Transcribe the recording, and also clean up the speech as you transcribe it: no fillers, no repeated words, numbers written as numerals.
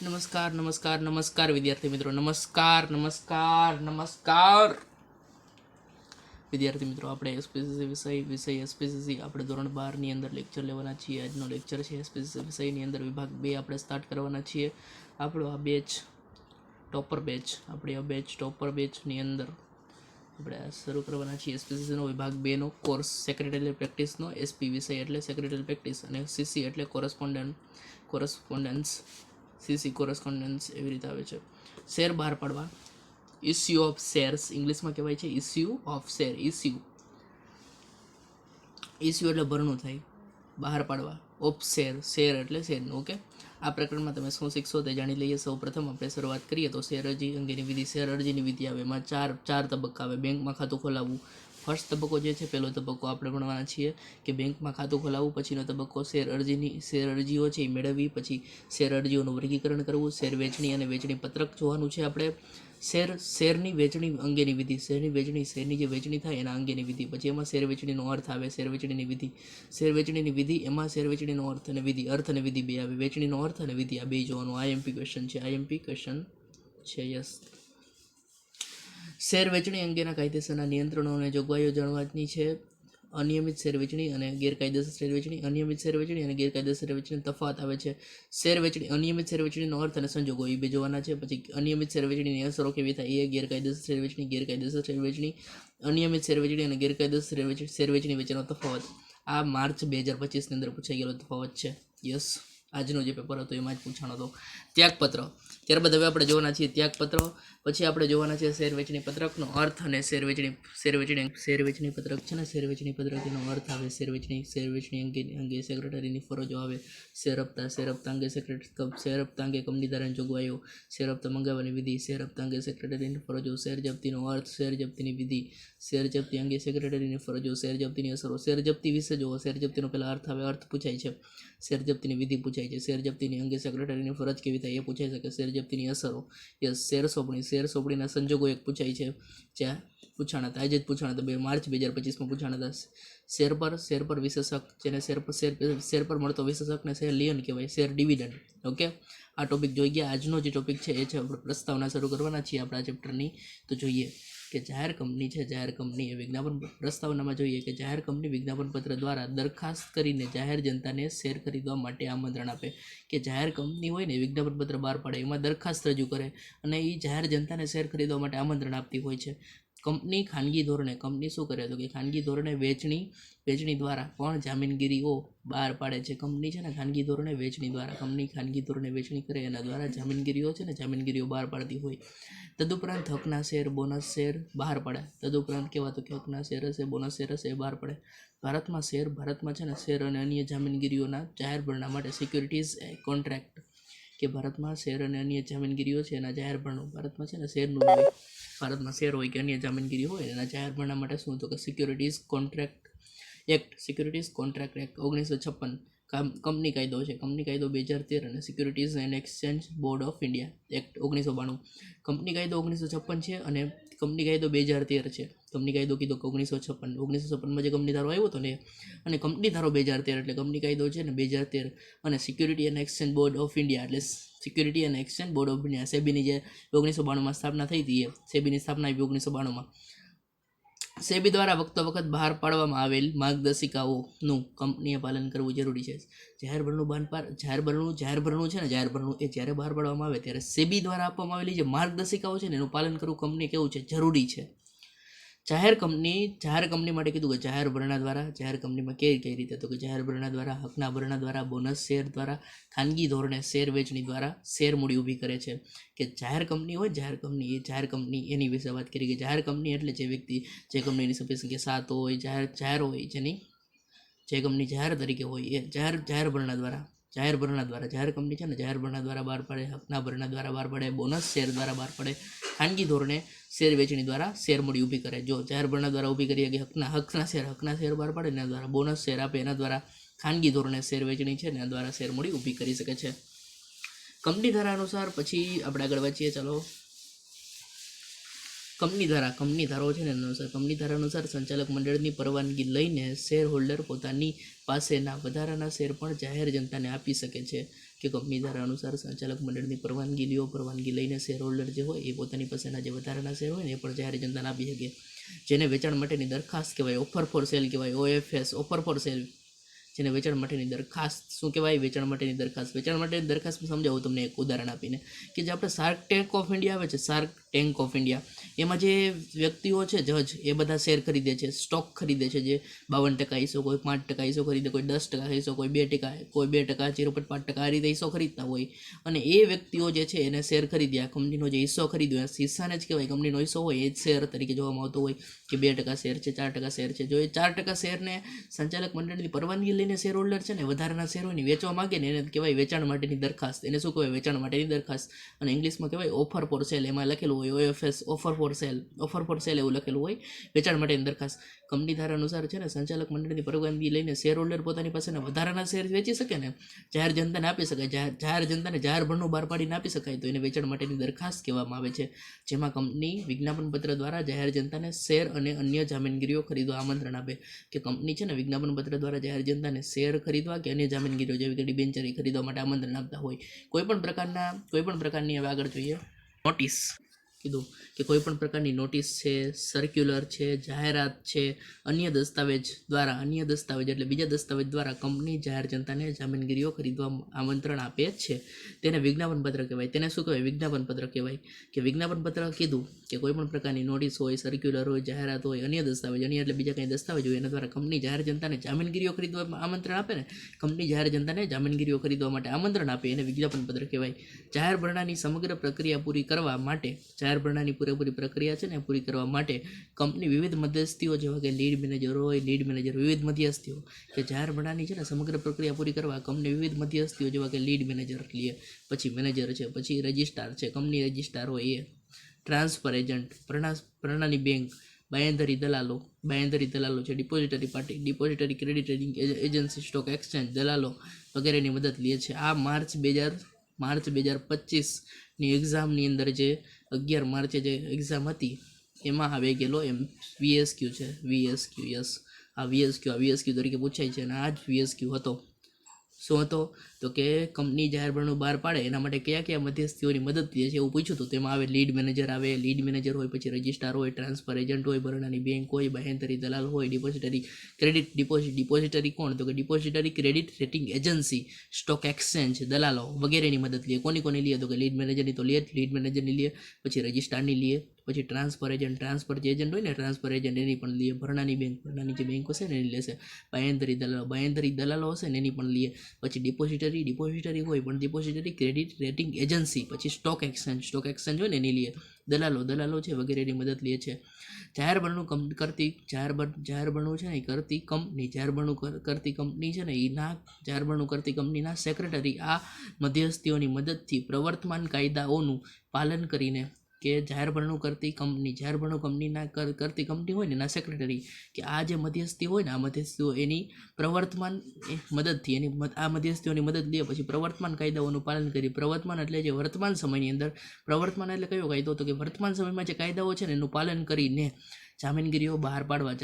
નમસ્કાર નમસ્કાર નમસ્કાર વિદ્યાર્થી મિત્રો, નમસ્કાર નમસ્કાર નમસ્કાર વિદ્યાર્થી મિત્રો. આપણે એસપીસીસી વિષય એસપીસીસી આપણે ધોરણ 12 ની અંદર લેક્ચર લેવાના છીએ. આજનો લેક્ચર છે એસપીસીસી વિષયની અંદર વિભાગ 2 આપણે સ્ટાર્ટ કરવાના છીએ. આપણો આ બેચ ટોપર બેચ, આપણી આ બેચ ટોપર બેચની અંદર આપણે શરૂ કરવાના છીએ એસપીસીસીનો વિભાગ 2 નો કોર્સ. સેક્રેટરીયલ પ્રેક્ટિસનો એસપી વિષય એટલે સેક્રેટરીયલ પ્રેક્ટિસ અને સીસી એટલે કોરસ્પોન્ડન્સ સીસી કોરસ્પોન્ડન્સ એવી રીતે આવે છે. શેર બહાર પાડવા, ઇસ્યુ ઓફ શેર્સ ઇંગ્લિશમાં કહેવાય છે ઇસ્યુ ઓફ શેર. ઇસ્યુ એટલે ભરણું થાય, બહાર પાડવા. ઓફ શેર, શેર એટલે શેરનું. ઓકે, આ પ્રકરણમાં તમે શું શીખશો તે જાણી લઈએ. સૌ પ્રથમ આપણે શરૂઆત કરીએ તો શેર અરજી અંગેની વિધિ. શેર અરજીની વિધિ આવે, એમાં ચાર તબક્કા આવે. બેંકમાં ખાતું ખોલાવવું ફર્સ્ટ તબક્કો જે છે, પહેલો તબક્કો આપણે ભણવાના છીએ કે બેંકમાં ખાતું ખોલાવવું. પછીનો તબક્કો શેર અરજીઓ છે એ મેળવવી. પછી શેર અરજીઓનું વર્ગીકરણ કરવું. શેર વેચણી અને વેચણી પત્રક જોવાનું છે આપણે. શેરની વેચણી અંગેની વિધિ, શેરની જે વેચણી થાય એના અંગેની વિધિ. પછી એમાં શેર વેચણીનો અર્થ આવે, શેર વેચણીની વિધિ, એમાં શેર વેચણીનો અર્થ અને વિધિ બે આવે. વેચણીનો અર્થ અને વિધિ આ બે જોવાનું. આઈએમપી ક્વેશ્ચન છે. યસ. શેર વેચણી અંગેના કાયદેસરના નિયંત્રણો અને જોગવાઈઓ જાણવાની છે. અનિયમિત શેર વેચણી અને ગેરકાયદેસર શેર વેચણી. અનિયમિત શેર વેચણી અને ગેરકાયદેસર શેર વેચણી તફાવત આવે છે. અનિયમિત શેર વેચણીનો અર્થ અને સંજોગો એ બે જોવાના છે. પછી અનિયમિત શેર વેચણીની અસરો કેવી થાય એ, ગેરકાયદેસર શેર વેચણી, અનિયમિત શેર વેચણી અને ગેરકાયદેસર શેર વેચણી વચ્ચેનો તફાવત. આ માર્ચ 2025 ની અંદર પૂછાઈ ગયેલો તફાવત છે. યસ, આજનો જે પેપર હતો એમાં જ પૂછાણો હતો. ત્યાગપત્ર. ત્યારબાદ હવે આપણે જોવાના છીએ ત્યાગપત્ર. પછી આપણે જોવાના છે શેર વેચણી પત્રકનો અર્થ અને શેર વેચણી પત્રક છે ને, શેર વેચણી પત્રક એનો અર્થ આવે. શેર વેચણી અંગે સેક્રેટરીની ફરજો આવે. શેર હપ્તા અંગે કંપનીદારની જોગવાઈઓ. શેર હપ્તા મંગાવવાની વિધિ. શેર હપ્તા અંગે સેક્રેટરીની ફરજો. શેર જપ્તીનો અર્થ, શેર જપ્તીની વિધિ. શેર જપ્તી અંગે સેક્રેટરીની ફરજો. શેર જપ્તીની અસરો. શેર જપ્તી વિશે જુઓ. શેર જપ્તીનો પહેલા અર્થ આવે, અર્થ પૂછાય છે. શેર જપ્તીની વિધિ પૂછાય છે. શેર જપ્તીની અંગે સેક્રેટરીની ફરજ કેવી થાય એ પૂછાઈ શકે. શેર જપ્તીની અસરો. યસ. શેર સોંપણીના સંજોગો એક પૂછાય છે. જ્યાં પૂછાણા હતા, આજે જ પૂછાણા હતા, માર્ચ 2025 પૂછાણા હતા. શેર પર વિશેષક, જેને શેર પર મળતો વિશેષકને શેર લિયન કહેવાય. Share dividend. ઓકે, આ ટોપિક જોઈ ગયા. આજનો જે ટોપિક છે એ છે આપણે પ્રસ્તાવના શરૂ કરવાના છીએ આપણા ચેપ્ટરની. તો જોઈએ કે જાહેર કંપની એ વિજ્ઞાપન પ્રસ્તાવનામાં જોઈએ કે જાહેર કંપની વિજ્ઞાપન પત્ર દ્વારા દરખાસ્ત કરીને જાહેર જનતાને શેર ખરીદવા માટે આમંત્રણ આપે. કે જાહેર કંપની હોય ને, વિજ્ઞાપન પત્ર બહાર પાડે, એમાં દરખાસ્ત રજૂ કરે અને એ જાહેર જનતાને શેર ખરીદવા માટે આમંત્રણ આપતી હોય છે. કંપની શું કરે તો કે ખાનગી ધોરણે વેચણી દ્વારા પણ જામીનગીરીઓ બહાર પાડે છે. કંપની છે ને ખાનગી ધોરણે વેચણી કરે એના દ્વારા જામીનગીરીઓ બહાર પાડતી હોય. તદુપરાંત હકના શેર, બોનસ શેર બહાર પડે. તદુપરાંત કેવા તો કે હકના શેર હશે, બોનસ શેર હશે, એ બહાર પડે. ભારતમાં છે ને શેર અને અન્ય જામીનગીરીઓના જાહેર ભરણા માટે સિક્યુરિટીઝ કોન્ટ્રાક્ટ. કે ભારતમાં શેર અને અન્ય જામીનગીરીઓ છે એના જાહેર ભરણું. ભારતમાં છે ને શેરનું હોય, ભારતમાં શેર હોય કે અન્ય જામીનગીરી હોય એના જાહેર ભરણા માટે શું તો કે સિક્યુરિટીઝ કોન્ટ્રાક્ટ એક્ટ 1956 કંપની કાયદો છે. કંપની કાયદો 2013 અને securities and exchange board of India act 1992. Company કાયદો 1956 છે અને કંપની કાયદો 2013 છે. કંપની કાયદો કીધો કે 1956 જે કંપની ધારો આવ્યો હતો ને, અને કંપની ધારો 2013 એટલે કંપની કાયદો છે ને 2013. અને security and exchange board of India એટલે security and exchange board of India. સેબીની જે 1992 સ્થાપના થઈ હતી, સેબીની સ્થાપના આવી 1992. સેબી દ્વારા વખત બહાર પાડવામાં આવેલ માર્ગદર્શિકાઓનું કંપનીએ પાલન કરવું જરૂરી છે. જાહેર ભરણું છે ને, એ જ્યારે બહાર પાડવામાં આવે ત્યારે સેબી દ્વારા આપવામાં આવેલી જે માર્ગદર્શિકાઓ છે ને એનું પાલન કરવું કંપની કેવું છે, જરૂરી છે. જાહેર કંપની માટે કીધું કે જાહેર ભરણા દ્વારા, જાહેર કંપનીમાં કઈ રીતે તો કે જાહેર ભરણા દ્વારા, હકના ભરણા દ્વારા, બોનસ શેર દ્વારા, ખાનગી ધોરણે શેર વેચણી દ્વારા શેર મૂડી ઊભી કરે છે. કે જાહેર કંપની હોય, જાહેર કંપની એની વિશે વાત કરી કે જાહેર કંપની એટલે જે વ્યક્તિ, જે કંપનીની સભ્ય સંખ્યા 7 હોય, જાહેર હોય, જે કંપની જાહેર તરીકે હોય એ જાહેર ભરણા દ્વારા જાહેર કંપની છે ને જાહેર ભરણા દ્વારા બહાર પાડે, હકના ભરણા દ્વારા બહાર પાડે, બોનસ શેર દ્વારા બહાર પાડે, ખાનગી ધોરણે શેર વેચણી દ્વારા શેર મૂડી ઊભી કરે. જો જાહેર ભરણા દ્વારા ઊભી કરીએ કે હકના શેર બહાર પાડે એના દ્વારા, બોનસ શેર આપે એના દ્વારા, ખાનગી ધોરણે શેર વેચણી છે એના દ્વારા શેર મૂડી ઊભી કરી શકે છે. કંપની ધારા અનુસાર પછી આપણે આગળ વધીએ. ચાલો, કંપની ધારાઓ છે ને એના અનુસાર કંપની ધારા અનુસાર સંચાલક મંડળની પરવાનગી લઈને શેર હોલ્ડર પોતાની પાસેના વધારાના શેર પણ જાહેર જનતાને આપી શકે છે. કે કંપની ધારા અનુસાર સંચાલક મંડળની પરવાનગી લઈને શેર હોલ્ડર જે હોય એ પોતાની પાસેના જે વધારાના શેર હોય ને એ પણ જાહેર જનતાને આપી શકે, જેને વેચાણ માટેની દરખાસ્ત કહેવાય, ઓફર ફોર સેલ કહેવાય, OFS ઓફર ફોર સેલ, જેને વેચાણ માટેની દરખાસ્ત શું કહેવાય? વેચાણ માટેની દરખાસ્ત સમજાવું તમને એક ઉદાહરણ આપીને, કે જે આપણે શાર્ક ટેન્ક ઓફ ઇન્ડિયા આવે છે, શાર્ક ટેન્ક ઓફ ઇન્ડિયા, એમાં જે વ્યક્તિઓ છે જજ એ બધા શેર ખરીદે છે, સ્ટોક ખરીદે છે, જે 52% હિસ્સો, કોઈ 5% હિસ્સો ખરીદે, કોઈ 10% હિસ્સો, કોઈ 2%, કોઈ 2%, 0.5% આ રીતે હિસ્સો ખરીદતા હોય, અને એ વ્યક્તિઓ જે છે એને શેર ખરીદ્યા, કંપનીનો જે હિસ્સો ખરીદ્યો એ હિસ્સાને જ કહેવાય, કંપનીનો હિસ્સો હોય એ જ શેર તરીકે જોવામાં આવતો હોય, કે 2% શેર છે, 4% શેર છે. જો એ 4% શેરને સંચાલક મંડળની પરવાનગી લઈને શેર હોલ્ડર છે ને વધારાના શેર હોય ને વેચવા માંગે ને એને કહેવાય વેચાણ માટેની દરખાસ્ત. એને શું કહેવાય? વેચાણ માટેની દરખાસ્ત. અને ઇંગ્લિશમાં કહેવાય ઓફર ફોર સેલ, એમાં લખેલું હોય OFS ઓફર ફોર સેલ એવું લખેલું હોય, વેચાણ માટેની દરખાસ્ત. કંપની ધારા અનુસાર છે ને સંચાલક મંડળની પરવાનગી લઈને શેર હોલ્ડર પોતાની પાસેના વધારાના શેર વેચી શકે ને, જાહેર જનતાને આપી શકાય, જાહેર જનતાને જાહેર ભરણું બહાર પાડીને આપી શકાય, તો એને વેચાણ માટેની દરખાસ્ત કહેવામાં આવે છે. જેમાં કંપની વિજ્ઞાપન પત્ર દ્વારા જાહેર જનતાને શેર અને અન્ય જામીનગીરીઓ ખરીદવા આમંત્રણ આપે. કે કંપની છે ને વિજ્ઞાપન પત્ર દ્વારા જાહેર જનતાને શેર ખરીદવા કે અન્ય જામીનગીરીઓ જેવી કે ડિબેન્ચરી ખરીદવા માટે આમંત્રણ આપતા હોય. કોઈ પણ પ્રકારની હવે આગળ જોઈએ નોટિસ કીધું કે કોઈ પણ પ્રકારની નોટિસ છે, સર્ક્યુલર છે, જાહેરાત છે, અન્ય દસ્તાવેજ એટલે બીજા દસ્તાવેજ દ્વારા કંપની જાહેર જનતાને જામીનગીરીઓ ખરીદવા આમંત્રણ આપે છે. તેને વિજ્ઞાપન પત્ર કહેવાય. તેને શું કહેવાય? વિજ્ઞાપન પત્ર કહેવાય. કે વિજ્ઞાપન પત્ર કીધું કે કોઈ પણ પ્રકારની નોટિસ હોય, સર્ક્યુલર હોય, જાહેરાત હોય, અન્ય દસ્તાવેજ, એટલે બીજા કંઈ દસ્તાવેજ હોય એના દ્વારા કંપની જાહેર જનતાને જામીનગીરીઓ ખરીદવા આમંત્રણ આપે ને, કંપની જાહેર જનતાને જામીનગીરીઓ ખરીદવા માટે આમંત્રણ આપે એને વિજ્ઞાપન પત્ર કહેવાય. જાહેર ભરણાની સમગ્ર પ્રક્રિયા પૂરી કરવા માટે, જાહેર ભરણાની પૂરેપૂરી પ્રક્રિયા છે ને પૂરી કરવા માટે કંપની વિવિધ મધ્યસ્થીઓ જેવા કે લીડ મેનેજર વિવિધ મધ્યસ્થીઓ, કે જાહેર ભરણાની છે ને સમગ્ર પ્રક્રિયા પૂરી કરવા કંપની વિવિધ મધ્યસ્થીઓ જેવા કે લીડ મેનેજર લે, પછી મેનેજર છે, પછી રજિસ્ટ્રાર છે, કંપની રજિસ્ટ્રાર હોય એ, ટ્રાન્સફર એજન્ટ, ભરણાની બેંક, બાંયધરી દલાલો છે, depository party, depository credit rating agency, stock exchange દલાલો વગેરેની મદદ લે છે. આ માર્ચ 2025ની એક્ઝામની અંદર જે 11 માર્ચે જે એક્ઝામ હતી એમાં આવી ગયેલો VSQ છે, યસ, આ VSQ તરીકે પૂછાય છે અને આ જ VSQ હતો. શું હતો? તો કે કંપની જાહેર ભરણું બહાર પાડે એના માટે કયા મધ્યસ્થીઓની મદદ લે છે એવું પૂછ્યું હતું. તેમાં આવે લીડ મેનેજર હોય, પછી રજિસ્ટ્રાર હોય, ટ્રાન્સફર એજન્ટ હોય, ભરણાની બેંક હોય, બાંહેધરી દલાલ હોય, ડિપોઝિટરી કોણ? તો કે depository credit rating agency, stock exchange દલાલો વગેરેની મદદ લે. કોની લે? તો કે લીડ મેનેજરની તો લે જ, લીડ મેનેજરની લે, પછી રજિસ્ટ્રારની લે, પછી ટ્રાન્સફર જે એજન્ટ હોય ને ટ્રાન્સફર એજન્ટ એની પણ લે, ભરણાની જે બેંક હશે ને એની લેશે, બાંહેધરી દલાલો હશે ને એની પણ લે, પછી ડિપોઝિટરી હોય પણ ડિપોઝિટરી ક્રેડિટ રેટિંગ એજન્સી, પછી સ્ટોક એક્સચેન્જ હોય ને એની લે, દલાલો છે વગેરેની મદદ લે છે. જાહેર ભરણું કરતી કંપનીના સેક્રેટરી આ મધ્યસ્થીઓની મદદથી પ્રવર્તમાન કાયદાઓનું પાલન કરીને, કે જાહેર ભરણું કરતી કંપની હોય ને એના સેક્રેટરી, કે આ જે મધ્યસ્થી હોય ને આ મધ્યસ્થીઓ એની મધ્યસ્થીઓની મદદ લે, પછી પ્રવર્તમાન કાયદાઓનું પાલન કરી. પ્રવર્તમાન એટલે જે વર્તમાન સમયની અંદર, પ્રવર્તમાન એટલે કયો કાયદો? તો કે વર્તમાન સમયમાં જે કાયદાઓ છે ને એનું પાલન કરીને જામીનગીરીઓ બહાર પાડવા.